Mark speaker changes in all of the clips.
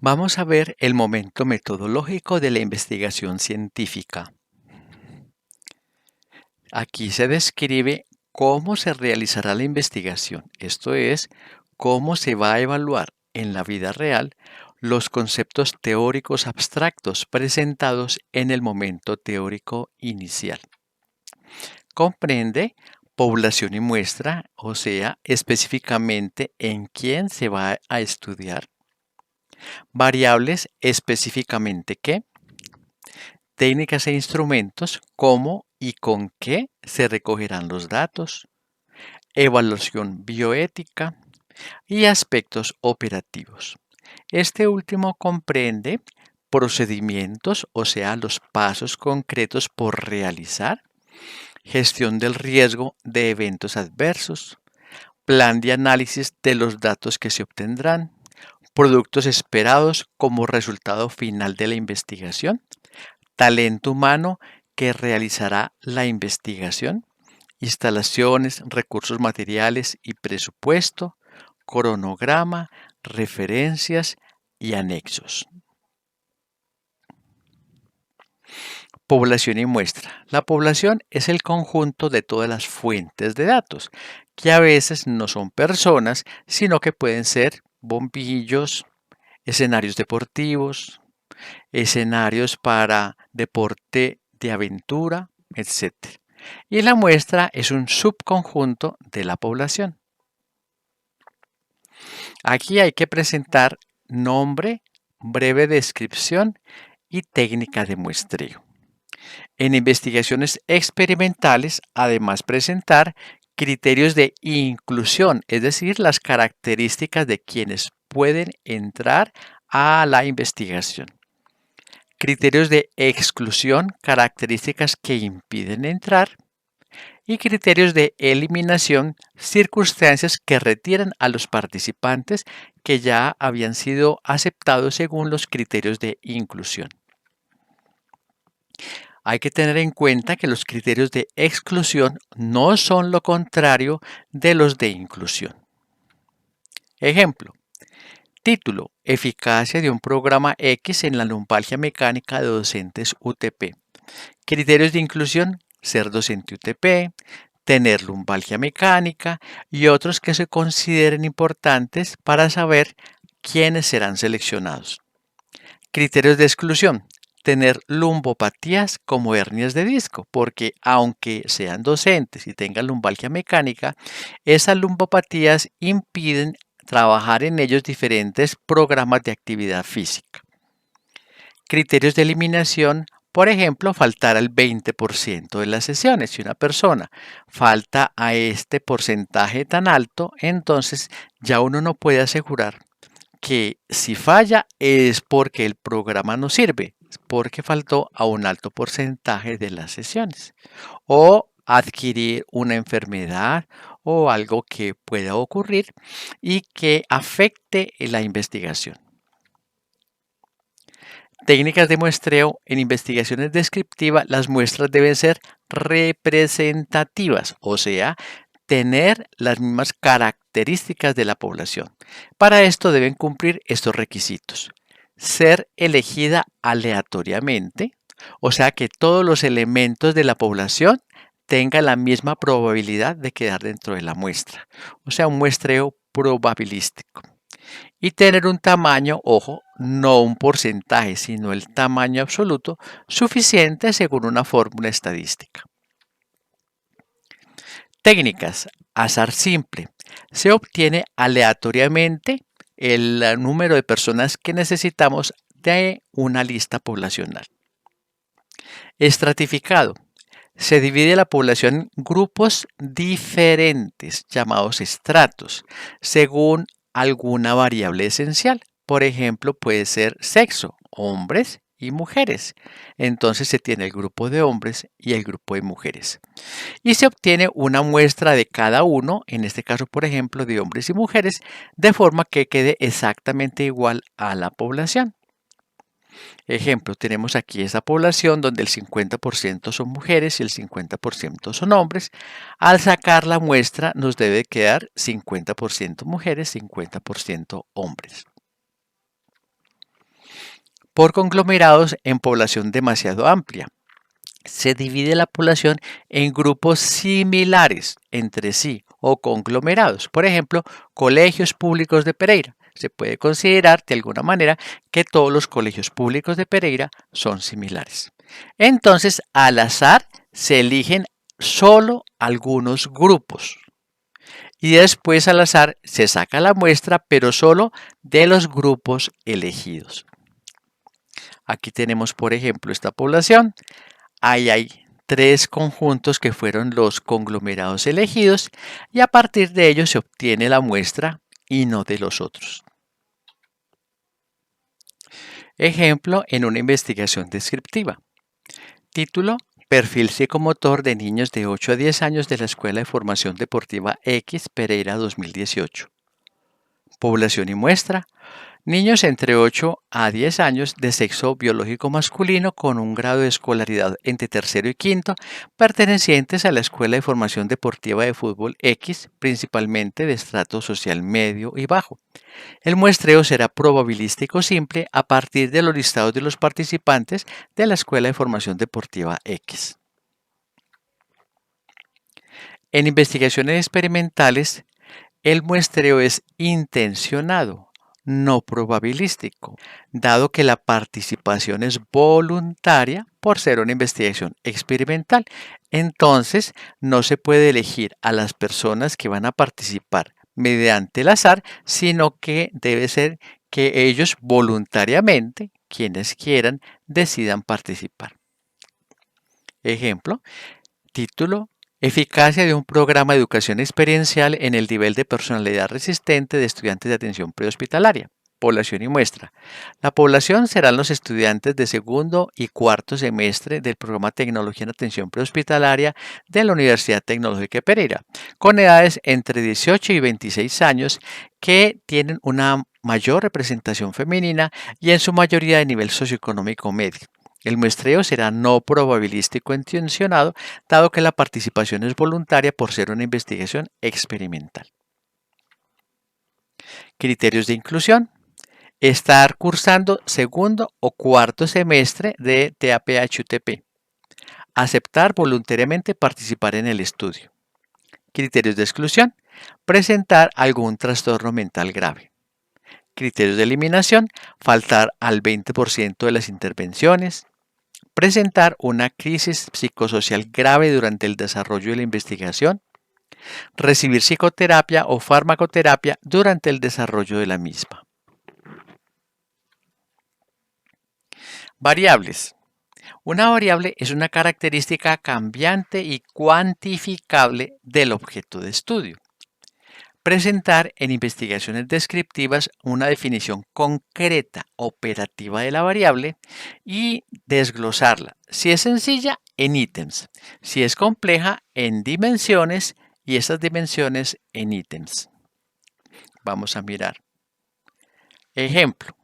Speaker 1: Vamos a ver el momento metodológico de la investigación científica. Aquí se describe cómo se realizará la investigación, esto es, cómo se va a evaluar en la vida real los conceptos teóricos abstractos presentados en el momento teórico inicial. Comprende población y muestra, o sea, específicamente en quién se va a estudiar. Variables, específicamente qué. Técnicas e instrumentos, cómo y con qué se recogerán los datos, evaluación bioética y aspectos operativos. Este último comprende procedimientos, o sea, los pasos concretos por realizar, gestión del riesgo de eventos adversos, plan de análisis de los datos que se obtendrán, productos esperados como resultado final de la investigación, talento humano que realizará la investigación, instalaciones, recursos materiales y presupuesto, cronograma, referencias y anexos. Población y muestra. La población es el conjunto de todas las fuentes de datos, que a veces no son personas, sino que pueden ser bombillos, escenarios deportivos, escenarios para deporte de aventura, etc. Y la muestra es un subconjunto de la población. Aquí hay que presentar nombre, breve descripción y técnica de muestreo. En investigaciones experimentales, además presentar criterios de inclusión, es decir, las características de quienes pueden entrar a la investigación. Criterios de exclusión, características que impiden entrar. Y criterios de eliminación, circunstancias que retiran a los participantes que ya habían sido aceptados según los criterios de inclusión. Hay que tener en cuenta que los criterios de exclusión no son lo contrario de los de inclusión. Ejemplo, título, eficacia de un programa X en la lumbalgia mecánica de docentes UTP. Criterios de inclusión, ser docente UTP, tener lumbalgia mecánica y otros que se consideren importantes para saber quiénes serán seleccionados. Criterios de exclusión, tener lumbopatías como hernias de disco, porque aunque sean docentes y tengan lumbalgia mecánica, esas lumbopatías impiden trabajar en ellos diferentes programas de actividad física. Criterios de eliminación, por ejemplo, faltar al 20% de las sesiones. Si una persona falta a este porcentaje tan alto, entonces ya uno no puede asegurar que si falla es porque el programa no sirve, porque faltó a un alto porcentaje de las sesiones. O adquirir una enfermedad o algo que pueda ocurrir y que afecte la investigación. Técnicas de muestreo. En investigaciones descriptivas, las muestras deben ser representativas, o sea, tener las mismas características de la población. Para esto deben cumplir estos requisitos. Ser elegida aleatoriamente, o sea, que todos los elementos de la población tengan la misma probabilidad de quedar dentro de la muestra, o sea, un muestreo probabilístico. Y tener un tamaño, ojo, no un porcentaje, sino el tamaño absoluto suficiente según una fórmula estadística. Técnicas. Azar simple. Se obtiene aleatoriamente el número de personas que necesitamos de una lista poblacional. Estratificado. Se divide la población en grupos diferentes, llamados estratos, según alguna variable esencial. Por ejemplo, puede ser sexo, hombres y mujeres. Entonces se tiene el grupo de hombres y el grupo de mujeres. Y se obtiene una muestra de cada uno, en este caso, por ejemplo, de hombres y mujeres, de forma que quede exactamente igual a la población. Ejemplo, tenemos aquí esa población donde el 50% son mujeres y el 50% son hombres. Al sacar la muestra nos debe quedar 50% mujeres, 50% hombres. por conglomerados en población demasiado amplia. Se divide la población en grupos similares entre sí o conglomerados. Por ejemplo, colegios públicos de Pereira. Se puede considerar de alguna manera que todos los colegios públicos de Pereira son similares. Entonces, al azar se eligen solo algunos grupos y después al azar se saca la muestra, pero solo de los grupos elegidos. Aquí tenemos, por ejemplo, esta población. Ahí hay tres conjuntos que fueron los conglomerados elegidos y a partir de ellos se obtiene la muestra y no de los otros. Ejemplo en una investigación descriptiva. Título: Perfil psicomotor de niños de 8 a 10 años de la Escuela de Formación Deportiva X Pereira 2018. Población y muestra: niños entre 8 a 10 años de sexo biológico masculino con un grado de escolaridad entre tercero y quinto, pertenecientes a la Escuela de Formación Deportiva de Fútbol X, principalmente de estrato social medio y bajo. El muestreo será probabilístico simple a partir de los listados de los participantes de la Escuela de Formación Deportiva X. En investigaciones experimentales, el muestreo es intencionado, no probabilístico, dado que la participación es voluntaria por ser una investigación experimental. Entonces, no se puede elegir a las personas que van a participar mediante el azar, sino que debe ser que ellos voluntariamente, quienes quieran, decidan participar. Ejemplo, título: Eficacia de un programa de educación experiencial en el nivel de personalidad resistente de estudiantes de atención prehospitalaria. Población y muestra. La población serán los estudiantes de segundo y cuarto semestre del programa Tecnología en Atención Prehospitalaria de la Universidad Tecnológica de Pereira, con edades entre 18 y 26 años que tienen una mayor representación femenina y en su mayoría de nivel socioeconómico medio. El muestreo será no probabilístico intencionado, dado que la participación es voluntaria por ser una investigación experimental. Criterios de inclusión: estar cursando segundo o cuarto semestre de TAPH-UTP. Aceptar voluntariamente participar en el estudio. Criterios de exclusión: presentar algún trastorno mental grave. Criterios de eliminación: faltar al 20% de las intervenciones. Presentar una crisis psicosocial grave durante el desarrollo de la investigación. Recibir psicoterapia o farmacoterapia durante el desarrollo de la misma. Variables. Una variable es una característica cambiante y cuantificable del objeto de estudio. Presentar en investigaciones descriptivas una definición concreta, operativa de la variable y desglosarla. Si es sencilla, en ítems. Si es compleja, en dimensiones y esas dimensiones en ítems. Vamos a mirar. Ejemplo.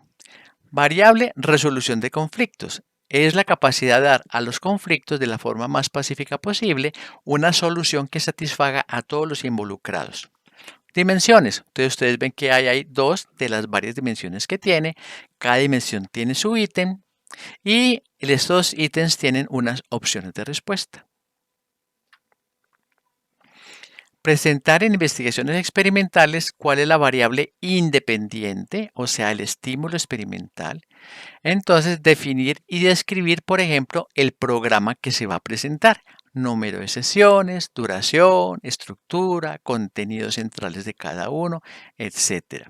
Speaker 1: Variable resolución de conflictos. Es la capacidad de dar a los conflictos de la forma más pacífica posible una solución que satisfaga a todos los involucrados. Dimensiones. Entonces ustedes ven que hay dos de las varias dimensiones que tiene. Cada dimensión tiene su ítem y estos ítems tienen unas opciones de respuesta. Presentar en investigaciones experimentales cuál es la variable independiente, o sea, el estímulo experimental. Entonces, definir y describir, por ejemplo, el programa que se va a presentar. Número de sesiones, duración, estructura, contenidos centrales de cada uno, etc.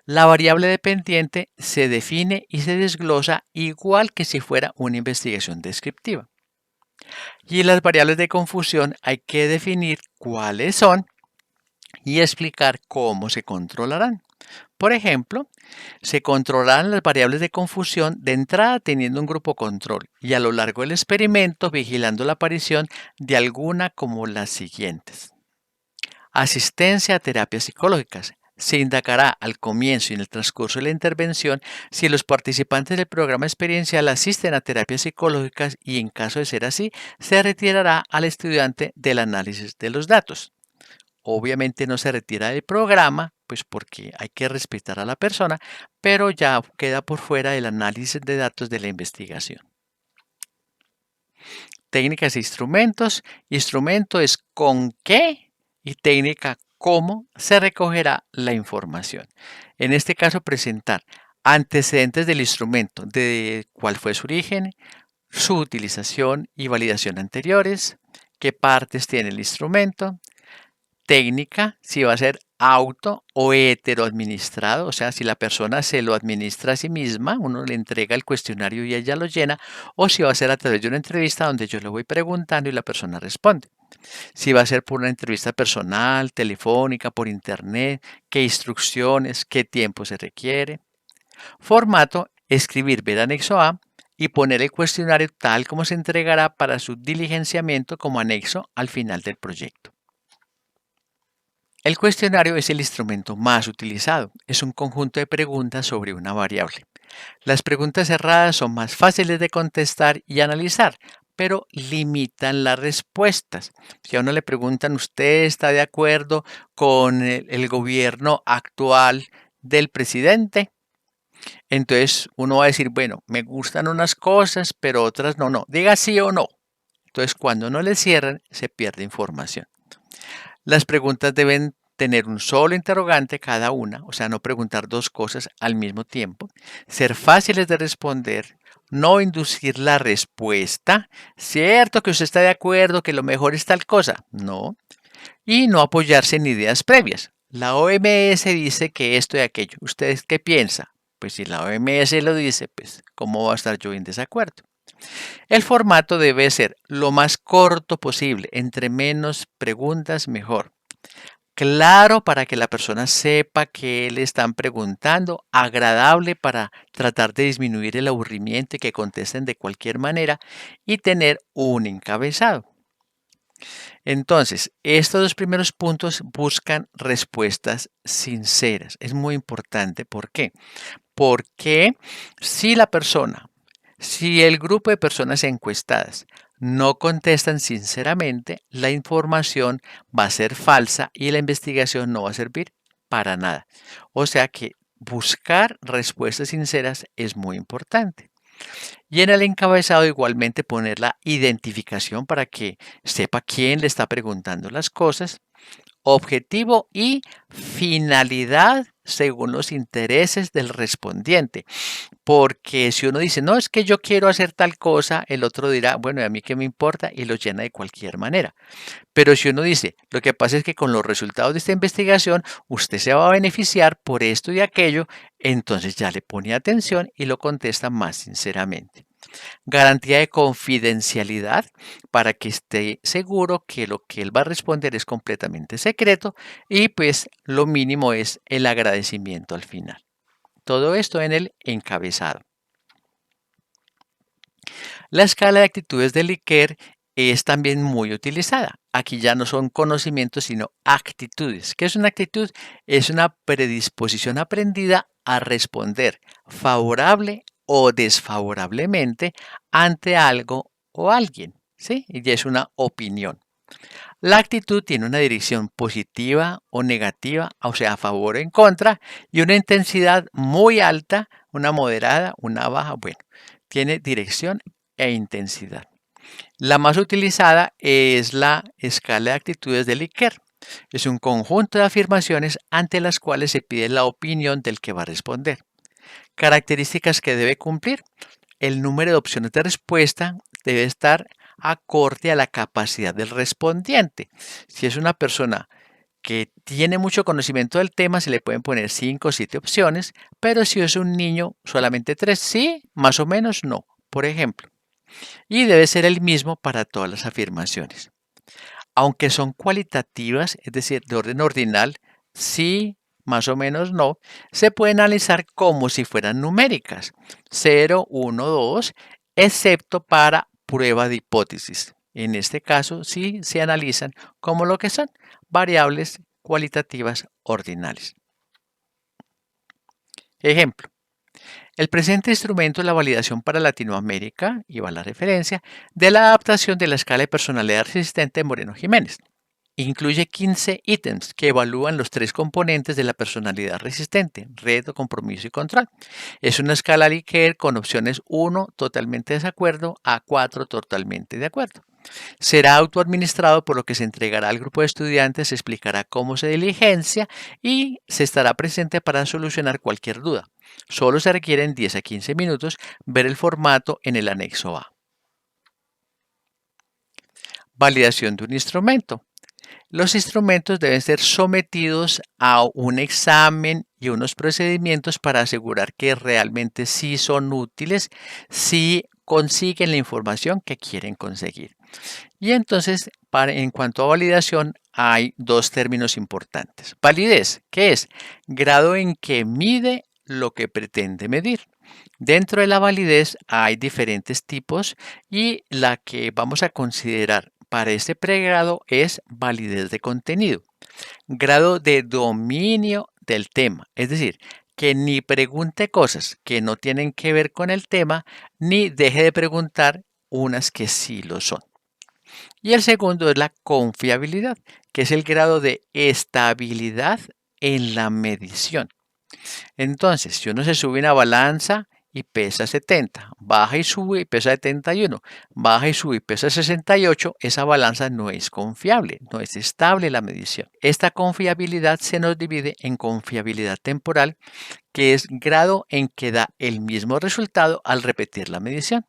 Speaker 1: La variable dependiente se define y se desglosa igual que si fuera una investigación descriptiva. Y las variables de confusión hay que definir cuáles son y explicar cómo se controlarán. Por ejemplo, se controlarán las variables de confusión de entrada teniendo un grupo control y a lo largo del experimento vigilando la aparición de alguna como las siguientes. Asistencia a terapias psicológicas. Se indagará al comienzo y en el transcurso de la intervención si los participantes del programa experiencial asisten a terapias psicológicas y en caso de ser así, se retirará al estudiante del análisis de los datos. Obviamente no se retira del programa, pues porque hay que respetar a la persona, pero ya queda por fuera del análisis de datos de la investigación. Técnicas e instrumentos. Instrumento es con qué y técnica cómo se recogerá la información. En este caso, presentar antecedentes del instrumento, de cuál fue su origen, su utilización y validación anteriores, qué partes tiene el instrumento, técnica, si va a ser auto o heteroadministrado, o sea, si la persona se lo administra a sí misma, uno le entrega el cuestionario y ella lo llena, o si va a ser a través de una entrevista donde yo le voy preguntando y la persona responde. Si va a ser por una entrevista personal, telefónica, por internet, qué instrucciones, qué tiempo se requiere. Formato, escribir ver anexo A y poner el cuestionario tal como se entregará para su diligenciamiento como anexo al final del proyecto. El cuestionario es el instrumento más utilizado. Es un conjunto de preguntas sobre una variable. Las preguntas cerradas son más fáciles de contestar y analizar, pero limitan las respuestas. Si a uno le preguntan, ¿usted está de acuerdo con el gobierno actual del presidente? Entonces uno va a decir, bueno, me gustan unas cosas, pero otras no, no. Diga sí o no. Entonces cuando no le cierran, se pierde información. Las preguntas deben tener un solo interrogante cada una, o sea, no preguntar dos cosas al mismo tiempo, ser fáciles de responder, no inducir la respuesta, cierto que usted está de acuerdo que lo mejor es tal cosa, no, y no apoyarse en ideas previas. La OMS dice que esto y aquello, ¿usted qué piensa? Pues si la OMS lo dice, pues ¿cómo va a estar yo en desacuerdo? El formato debe ser lo más corto posible, entre menos preguntas mejor. Claro para que la persona sepa qué le están preguntando, agradable para tratar de disminuir el aburrimiento y que contesten de cualquier manera y tener un encabezado. Entonces, estos dos primeros puntos buscan respuestas sinceras. Es muy importante. ¿Por qué? Porque si el grupo de personas encuestadas no contestan sinceramente, la información va a ser falsa y la investigación no va a servir para nada. O sea que buscar respuestas sinceras es muy importante. Y en el encabezado igualmente poner la identificación para que sepa quién le está preguntando las cosas, objetivo y finalidad según los intereses del respondiente. Porque si uno dice, no, es que yo quiero hacer tal cosa, el otro dirá, bueno, ¿y a mí qué me importa? Y lo llena de cualquier manera. Pero si uno dice, lo que pasa es que con los resultados de esta investigación, usted se va a beneficiar por esto y aquello, entonces ya le pone atención y lo contesta más sinceramente. Garantía de confidencialidad para que esté seguro que lo que él va a responder es completamente secreto y pues lo mínimo es el agradecimiento al final. Todo esto en el encabezado. La escala de actitudes de Likert es también muy utilizada. Aquí ya no son conocimientos, sino actitudes. ¿Qué es una actitud? Es una predisposición aprendida a responder favorable o desfavorablemente ante algo o alguien. ¿Sí? Y ya es una opinión. La actitud tiene una dirección positiva o negativa, o sea, a favor o en contra, y una intensidad muy alta, una moderada, una baja. Bueno, tiene dirección e intensidad. La más utilizada es la escala de actitudes de Likert. Es un conjunto de afirmaciones ante las cuales se pide la opinión del que va a responder. Características que debe cumplir. El número de opciones de respuesta debe estar acorde a la capacidad del respondiente. Si es una persona que tiene mucho conocimiento del tema, se le pueden poner 5 o 7 opciones, pero si es un niño, solamente 3, sí, más o menos no, por ejemplo. Y debe ser el mismo para todas las afirmaciones. Aunque son cualitativas, es decir, de orden ordinal, sí, más o menos no, se pueden analizar como si fueran numéricas, 0, 1, 2, excepto para prueba de hipótesis. En este caso, sí se analizan como lo que son variables cualitativas ordinales. Ejemplo. El presente instrumento es la validación para Latinoamérica, y va la referencia, de la adaptación de la escala de personalidad resistente de Moreno Jiménez. Incluye 15 ítems que evalúan los tres componentes de la personalidad resistente: reto, compromiso y control. Es una escala Likert con opciones 1 totalmente desacuerdo a 4 totalmente de acuerdo. Será autoadministrado, por lo que se entregará al grupo de estudiantes, se explicará cómo se diligencia y se estará presente para solucionar cualquier duda. Solo se requieren 10 a 15 minutos. Ver el formato en el anexo A. Validación de un instrumento. Los instrumentos deben ser sometidos a un examen y unos procedimientos para asegurar que realmente sí son útiles, si consiguen la información que quieren conseguir. Y entonces, en cuanto a validación, hay dos términos importantes. Validez, ¿qué es? Grado en que mide lo que pretende medir. Dentro de la validez hay diferentes tipos y la que vamos a considerar para este pregrado es validez de contenido. Grado de dominio del tema, es decir, que ni pregunte cosas que no tienen que ver con el tema, ni deje de preguntar unas que sí lo son. Y el segundo es la confiabilidad, que es el grado de estabilidad en la medición. Entonces, si uno se sube a una balanza y pesa 70, baja y sube y pesa 71, baja y sube y pesa 68, esa balanza no es confiable, no es estable la medición. Esta confiabilidad se nos divide en confiabilidad temporal, que es grado en que da el mismo resultado al repetir la medición,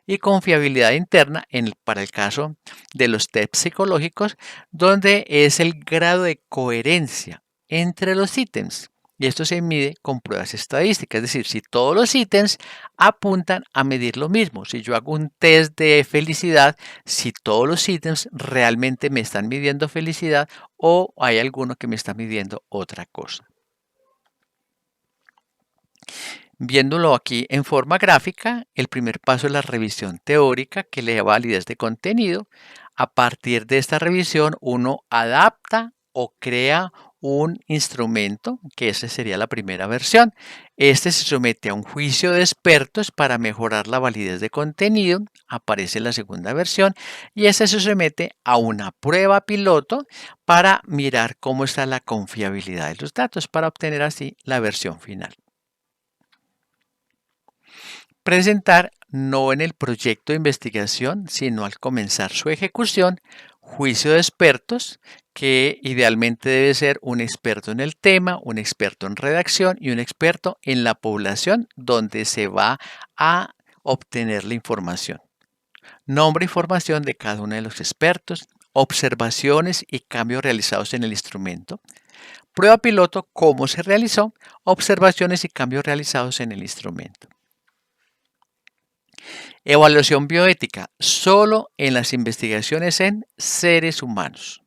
Speaker 1: y confiabilidad interna para el caso de los tests psicológicos, donde es el grado de coherencia entre los ítems. Y esto se mide con pruebas estadísticas, es decir, si todos los ítems apuntan a medir lo mismo. Si yo hago un test de felicidad, si todos los ítems realmente me están midiendo felicidad o hay alguno que me está midiendo otra cosa. Viéndolo aquí en forma gráfica, el primer paso es la revisión teórica, que le da validez de contenido. A partir de esta revisión, uno adapta o crea un instrumento, que esa sería la primera versión. Este se somete a un juicio de expertos para mejorar la validez de contenido. Aparece la segunda versión y esta se somete a una prueba piloto para mirar cómo está la confiabilidad de los datos, para obtener así la versión final. Presentar no en el proyecto de investigación, sino al comenzar su ejecución. Juicio de expertos, que idealmente debe ser un experto en el tema, un experto en redacción y un experto en la población donde se va a obtener la información. Nombre y formación de cada uno de los expertos, observaciones y cambios realizados en el instrumento. Prueba piloto, cómo se realizó, observaciones y cambios realizados en el instrumento. Evaluación bioética, solo en las investigaciones en seres humanos.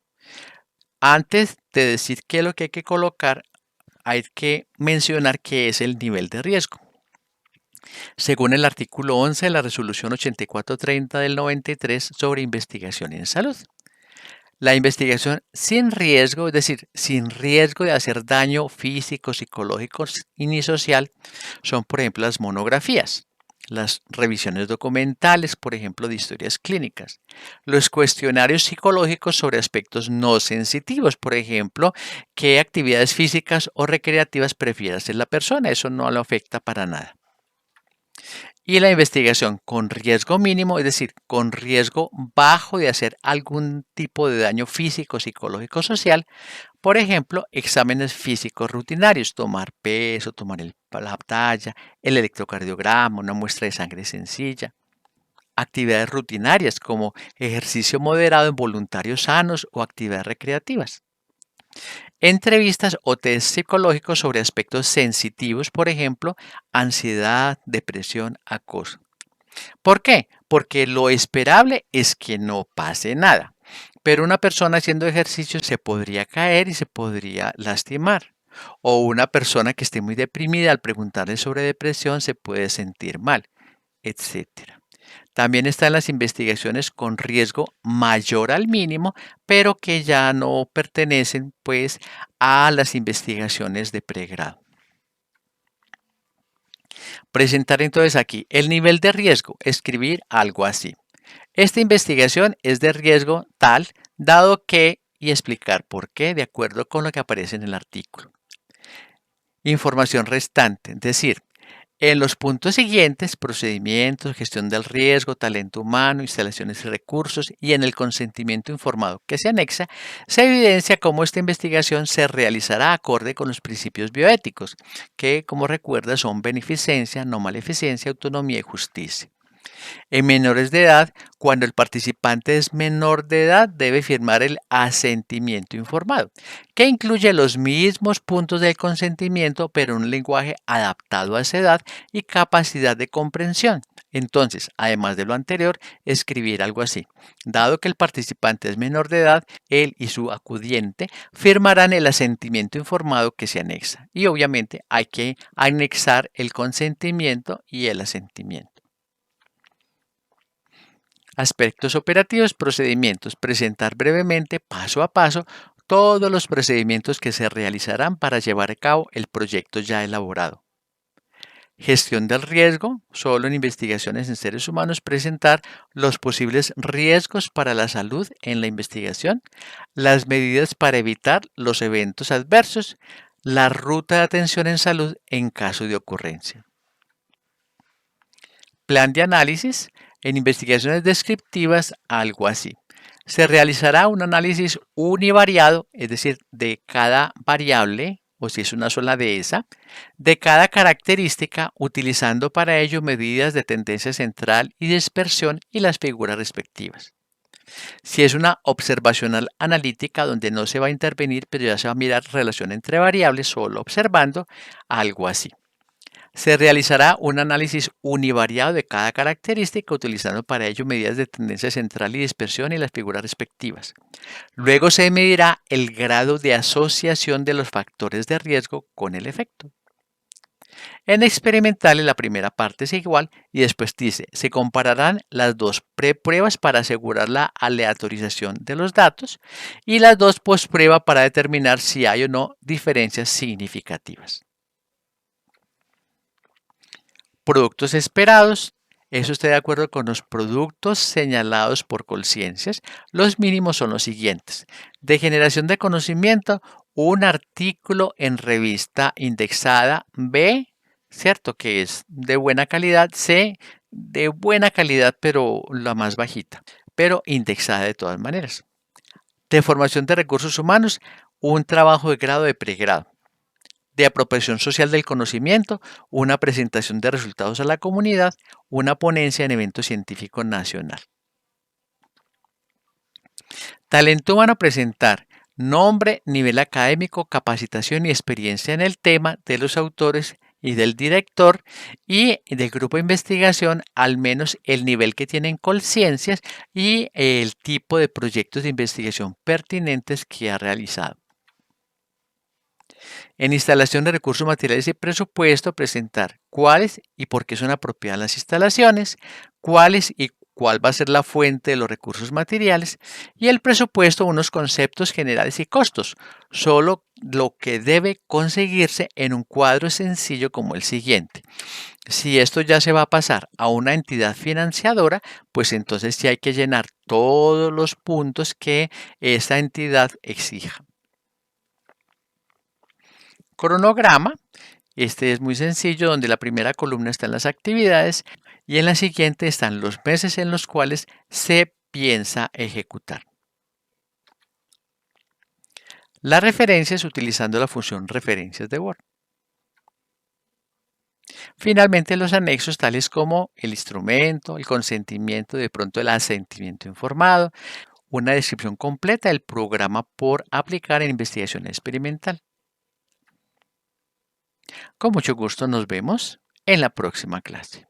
Speaker 1: Antes de decir qué es lo que hay que colocar, hay que mencionar qué es el nivel de riesgo. Según el artículo 11 de la resolución 8430 del 93 sobre investigación en salud. La investigación sin riesgo, es decir, sin riesgo de hacer daño físico, psicológico ni social, son, por ejemplo, las monografías, las revisiones documentales, por ejemplo, de historias clínicas, los cuestionarios psicológicos sobre aspectos no sensitivos, por ejemplo, qué actividades físicas o recreativas prefiere hacer la persona, eso no lo afecta para nada. Y la investigación con riesgo mínimo, es decir, con riesgo bajo de hacer algún tipo de daño físico, psicológico, social. Por ejemplo, exámenes físicos rutinarios, tomar peso, tomar la talla, el electrocardiograma, una muestra de sangre sencilla. Actividades rutinarias como ejercicio moderado en voluntarios sanos o actividades recreativas. Entrevistas o test psicológicos sobre aspectos sensitivos, por ejemplo, ansiedad, depresión, acoso. ¿Por qué? Porque lo esperable es que no pase nada, pero una persona haciendo ejercicio se podría caer y se podría lastimar. O una persona que esté muy deprimida, al preguntarle sobre depresión, se puede sentir mal, etcétera. También están las investigaciones con riesgo mayor al mínimo, pero que ya no pertenecen pues a las investigaciones de pregrado. Presentar entonces aquí el nivel de riesgo, escribir algo así. Esta investigación es de riesgo tal, dado que y explicar por qué de acuerdo con lo que aparece en el artículo. Información restante, es decir, en los puntos siguientes, procedimientos, gestión del riesgo, talento humano, instalaciones y recursos, y en el consentimiento informado que se anexa, se evidencia cómo esta investigación se realizará acorde con los principios bioéticos, que, como recuerda, son beneficencia, no maleficencia, autonomía y justicia. En menores de edad, cuando el participante es menor de edad, debe firmar el asentimiento informado, que incluye los mismos puntos del consentimiento, pero en un lenguaje adaptado a esa edad y capacidad de comprensión. Entonces, además de lo anterior, escribir algo así. Dado que el participante es menor de edad, él y su acudiente firmarán el asentimiento informado que se anexa. Y obviamente hay que anexar el consentimiento y el asentimiento. Aspectos operativos, procedimientos. Presentar brevemente, paso a paso, todos los procedimientos que se realizarán para llevar a cabo el proyecto ya elaborado. Gestión del riesgo. Solo en investigaciones en seres humanos presentar los posibles riesgos para la salud en la investigación, las medidas para evitar los eventos adversos, la ruta de atención en salud en caso de ocurrencia. Plan de análisis. En investigaciones descriptivas, algo así. Se realizará un análisis univariado, es decir, de cada variable, o si es una sola de esa, de cada característica, utilizando para ello medidas de tendencia central y dispersión y las figuras respectivas. Si es una observacional analítica donde no se va a intervenir, pero ya se va a mirar relación entre variables, solo observando, algo así. Se realizará un análisis univariado de cada característica, utilizando para ello medidas de tendencia central y dispersión y las figuras respectivas. Luego se medirá el grado de asociación de los factores de riesgo con el efecto. En experimentales la primera parte es igual y después dice, se compararán las dos prepruebas para asegurar la aleatorización de los datos y las dos postpruebas para determinar si hay o no diferencias significativas. Productos esperados. Eso está de acuerdo con los productos señalados por Colciencias. Los mínimos son los siguientes. De generación de conocimiento, un artículo en revista indexada. B, ¿cierto? Que es de buena calidad. C, de buena calidad, pero la más bajita, pero indexada de todas maneras. De formación de recursos humanos, un trabajo de grado de pregrado. De apropiación social del conocimiento, una presentación de resultados a la comunidad, una ponencia en evento científico nacional. Talento humano presentar nombre, nivel académico, capacitación y experiencia en el tema de los autores y del director y del grupo de investigación, al menos el nivel que tienen Colciencias y el tipo de proyectos de investigación pertinentes que ha realizado. En instalación de recursos materiales y presupuesto, presentar cuáles y por qué son apropiadas las instalaciones, cuáles y cuál va a ser la fuente de los recursos materiales y el presupuesto, unos conceptos generales y costos, solo lo que debe conseguirse en un cuadro sencillo como el siguiente. Si esto ya se va a pasar a una entidad financiadora, pues entonces sí hay que llenar todos los puntos que esta entidad exija. Cronograma. Este es muy sencillo, donde la primera columna están las actividades y en la siguiente están los meses en los cuales se piensa ejecutar. Las referencias utilizando la función referencias de Word. Finalmente, los anexos tales como el instrumento, el consentimiento, de pronto el asentimiento informado, una descripción completa del programa por aplicar en investigación experimental. Con mucho gusto nos vemos en la próxima clase.